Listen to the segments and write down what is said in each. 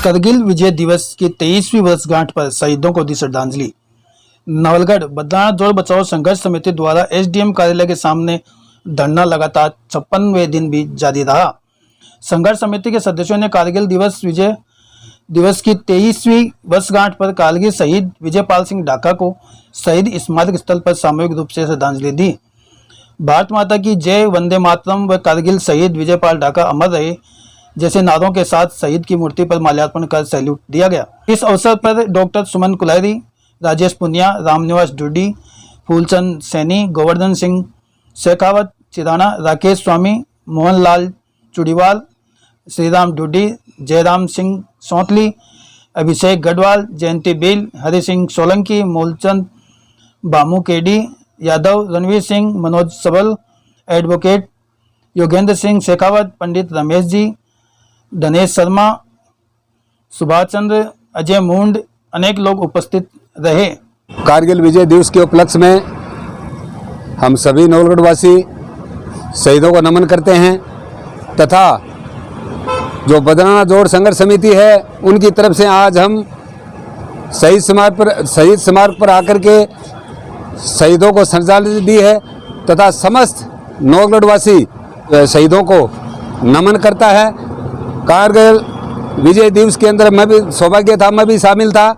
करगिल विजय दिवस की 23वीं वर्षगांठ पर शहीदों को दी श्रद्धांजलि। नवलगढ़ बदराना जोड़ बचाओ संघर्ष समिति द्वारा एसडीएम कार्यालय के सामने धरना लगातार 56वें दिन भी जारी रहा। संघर्ष समिति के सदस्यों ने कारगिल विजय दिवस की 23वीं वर्षगांठ पर कारगिल शहीद विजयपाल सिंह ढाका को शहीद स्मारक स्थल पर सामूहिक रूप से श्रद्धांजलि दी। भारत माता की जय, वंदे मातरम व कारगिल शहीद विजयपाल ढाका अमर रहे जैसे नारों के साथ शहीद की मूर्ति पर माल्यार्पण कर सैल्यूट दिया गया। इस अवसर पर डॉक्टर सुमन कुलहरी, राजेश पुनिया, रामनिवास डूडी, फूलचंद सैनी, गोवर्धन सिंह शेखावत चिराना, राकेश स्वामी, मोहनलाल चुड़ीवाल, श्रीराम डूडी, जयराम सिंह सौतली, अभिषेक गढ़वाल, जयंती बिल, हरि सिंह सोलंकी, मूलचंद बामू केडी यादव, रणवीर सिंह, मनोज सबल, एडवोकेट योगेंद्र सिंह शेखावत, पंडित रमेश जी, धनेश शर्मा, सुभाष चंद्र, अजय मुंड, अनेक लोग उपस्थित रहे। कारगिल विजय दिवस के उपलक्ष्य में हम सभी नवलगढ़वासी शहीदों को नमन करते हैं तथा जो बदराना जोड़ संघर्ष समिति है उनकी तरफ से आज हम शहीद स्मारक पर आकर के शहीदों को श्रद्धांजलि दी है तथा समस्त नवलगढ़वासी शहीदों को नमन करता है। कारगिल विजय दिवस के अंदर मैं भी सौभाग्य था, मैं भी शामिल था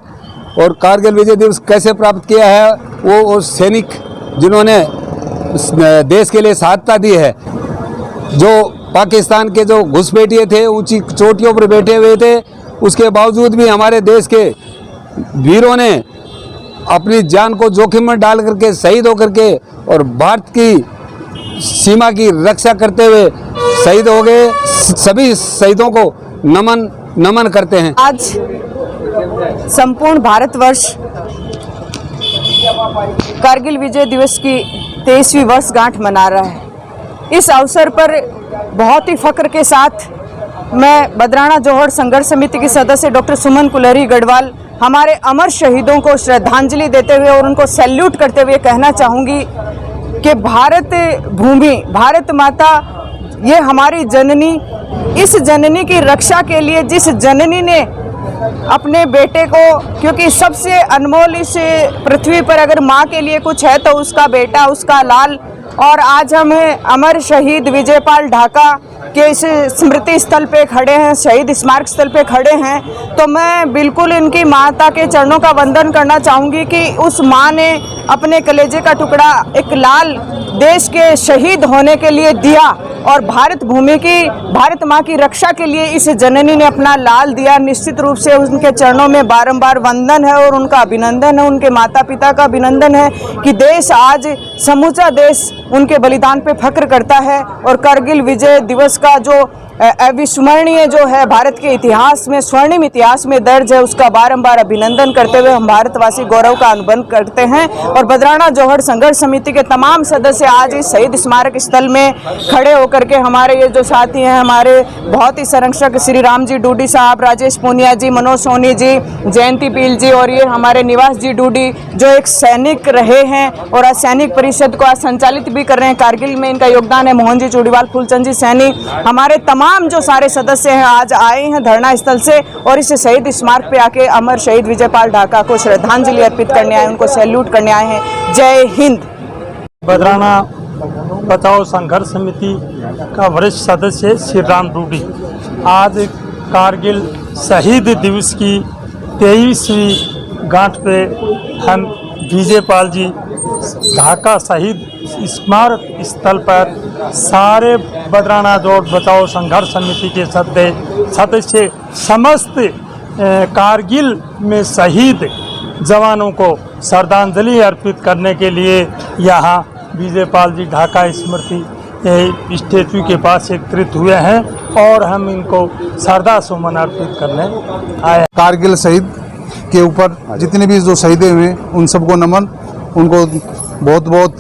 और कारगिल विजय दिवस कैसे प्राप्त किया है वो सैनिक जिन्होंने देश के लिए शहादत दी है, जो पाकिस्तान के जो घुसपैठिए थे, ऊंची चोटियों पर बैठे हुए थे, उसके बावजूद भी हमारे देश के वीरों ने अपनी जान को जोखिम में डाल करके शहीद होकर के और भारत की सीमा की रक्षा करते हुए शहीद हो गए। सभी शहीदों को नमन करते हैं। आज संपूर्ण भारतवर्ष कारगिल विजय दिवस की 23वीं वर्षगांठ मना रहा है। इस अवसर पर बहुत ही फख्र के साथ मैं बदराना जोहड़ संघर्ष समिति की सदस्य डॉक्टर सुमन कुलहरी गढ़वाल हमारे अमर शहीदों को श्रद्धांजलि देते हुए और उनको सैल्यूट करते हुए कहना चाहूँगी कि भारत भूमि, भारत माता, ये हमारी जननी, इस जननी की रक्षा के लिए जिस जननी ने अपने बेटे को, क्योंकि सबसे अनमोल इस पृथ्वी पर अगर माँ के लिए कुछ है तो उसका बेटा, उसका लाल, और आज हम अमर शहीद विजयपाल ढाका के इस स्मृति स्थल पे खड़े हैं, शहीद स्मारक स्थल पे खड़े हैं, तो मैं बिल्कुल इनकी माता के चरणों का वंदन करना चाहूँगी कि उस माँ ने अपने कलेजे का टुकड़ा एक लाल देश के शहीद होने के लिए दिया और भारत भूमि की, भारत माँ की रक्षा के लिए इस जननी ने अपना लाल दिया। निश्चित रूप से उनके चरणों में बारंबार वंदन है और उनका अभिनंदन है, उनके माता पिता का अभिनंदन है कि देश आज, समूचा देश उनके बलिदान पे फख्र करता है। और कारगिल विजय दिवस का जो अविस्मरणीय जो है भारत के इतिहास में, स्वर्णिम इतिहास में दर्ज है, उसका बारंबार अभिनंदन करते हुए हम भारतवासी गौरव का अनुभव करते हैं। और बदराना जोहड़ संघर्ष समिति के तमाम सदस्य आज इस शहीद स्मारक स्थल में खड़े होकर के हमारे ये जो साथी हैं, हमारे बहुत ही संरक्षक श्री राम जी डूडी साहब, राजेश पुनिया जी, मनोज सोनी जी, जयंती पील जी और ये हमारे निवास जी डूडी जो एक सैनिक रहे हैं और आज सैनिक परिषद को आज संचालित भी कर रहे हैं, कारगिल में इनका योगदान है, मोहन जी चूड़ीवाल, फूलचंद जी सैनी, हमारे तमाम जो सारे सदस्य हैं आज आए हैं धरना स्थल से और इस शहीद स्मारक पे आके अमर शहीद विजयपाल ढाका को श्रद्धांजलि अर्पित करने आए, उनको सैल्यूट करने आए हैं। जय हिंद। बदराना बचाओ संघर्ष समिति का वरिष्ठ सदस्य श्री राम डूडी आज कारगिल शहीद दिवस की 23वीं गांठ पे हम विजयपाल जी ढाका शहीद स्मारक स्थल पर सारे बदराना जोड़ बचाओ संघर्ष समिति के सदस्य समस्त कारगिल में शहीद जवानों को श्रद्धांजलि अर्पित करने के लिए यहाँ विजयपाल जी ढाका स्मृति स्टेचू के पास एकत्रित हुए हैं और हम इनको श्रद्धा सुमन अर्पित करने आए। कारगिल शहीद के ऊपर जितने भी जो शहीद हुए उन सबको नमन, उनको बहुत बहुत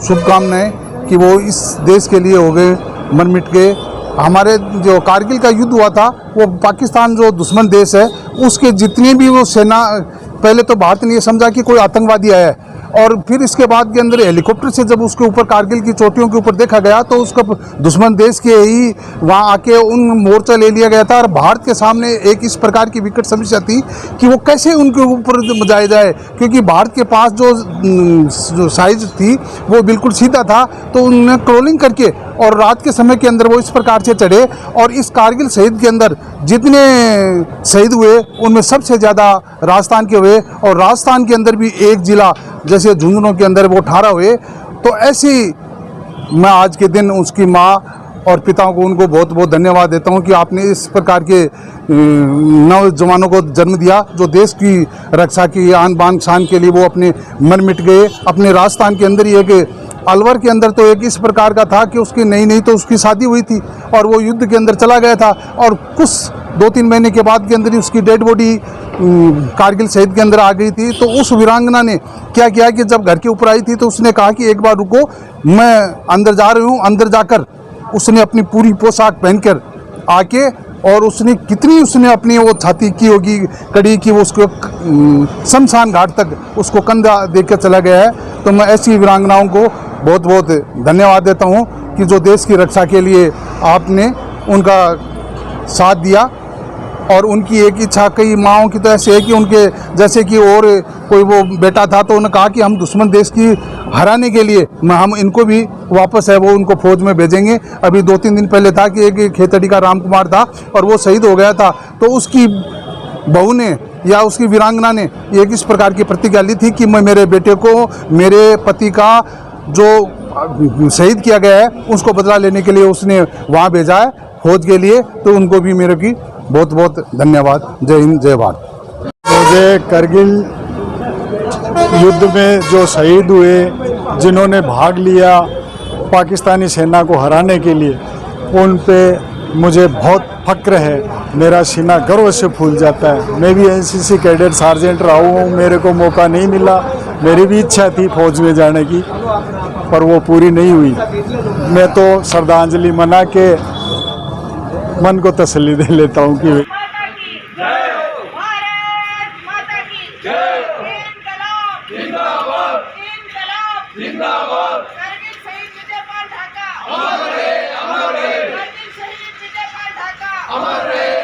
शुभकामनाएं कि वो इस देश के लिए हो गए मर मिट गए। हमारे जो कारगिल का युद्ध हुआ था वो पाकिस्तान जो दुश्मन देश है उसके जितनी भी वो सेना, पहले तो भारत ने ये समझा कि कोई आतंकवादी आया है और फिर इसके बाद के अंदर हेलीकॉप्टर से जब उसके ऊपर कारगिल की चोटियों के ऊपर देखा गया तो उसका दुश्मन देश के ही वहाँ आके उन मोर्चा ले लिया गया था। और भारत के सामने एक इस प्रकार की विकट समस्या थी कि वो कैसे उनके ऊपर बजाया जाए, क्योंकि भारत के पास जो साइज थी वो बिल्कुल सीधा था। तो उन्होंने क्रोलिंग करके और रात के समय के अंदर वो इस प्रकार से चढ़े और इस कारगिल शहीद के अंदर जितने शहीद हुए उनमें सबसे ज़्यादा राजस्थान के हुए, और राजस्थान के अंदर भी एक जिला जैसे झुंझुनू के अंदर वो 18 हुए। तो ऐसी मैं आज के दिन उसकी माँ और पिताओं को उनको बहुत बहुत धन्यवाद देता हूँ कि आपने इस प्रकार के नौजवानों को जन्म दिया जो देश की रक्षा की आन बान शान के लिए वो अपने मन मिट गए। अपने राजस्थान के अंदर ही एक अलवर के अंदर तो एक इस प्रकार का था कि उसकी नई तो उसकी शादी हुई थी और वो युद्ध के अंदर चला गया था, और कुछ 2-3 महीने के बाद के अंदर ही उसकी डेड बॉडी कारगिल शहीद के अंदर आ गई थी। तो उस वीरांगना ने क्या किया कि जब घर के ऊपर आई थी तो उसने कहा कि एक बार रुको, मैं अंदर जा रही हूँ। अंदर जाकर उसने अपनी पूरी पोशाक पहनकर आके और उसने कितनी उसने अपनी वो छाती की होगी कड़ी की, वो उसको शमशान घाट तक उसको कंधा देकर चला गया है। तो मैं ऐसी वीरांगनाओं को बहुत बहुत धन्यवाद देता हूँ कि जो देश की रक्षा के लिए आपने उनका साथ दिया। और उनकी एक इच्छा, कई माँओं की तो ऐसे है कि उनके जैसे कि और कोई वो बेटा था तो उन्होंने कहा कि हम दुश्मन देश की हराने के लिए हम इनको भी वापस है वो उनको फौज में भेजेंगे। अभी 2-3 दिन पहले था कि एक खेतड़ी का राम कुमार था और वो शहीद हो गया था, तो उसकी बहू ने या उसकी वीरांगना ने एक इस प्रकार की प्रतिज्ञा ली थी कि मैं मेरे बेटे को मेरे पति का जो शहीद किया गया है उसको बदला लेने के लिए उसने वहाँ भेजा है फौज के लिए। तो उनको भी मेरे की बहुत बहुत धन्यवाद। जय हिंद, जय भारत। मुझे करगिल युद्ध में जो शहीद हुए, जिन्होंने भाग लिया पाकिस्तानी सेना को हराने के लिए, उन पे मुझे बहुत फक्र है। मेरा सीना गर्व से फूल जाता है। मैं भी एनसीसी कैडेट सार्जेंट रहा हूँ, मेरे को मौका नहीं मिला। मेरी भी इच्छा थी फौज में जाने की, पर वो पूरी नहीं हुई। मैं तो श्रद्धांजलि मना के मन को तसल्ली दे लेता हूँ कि अमर रहे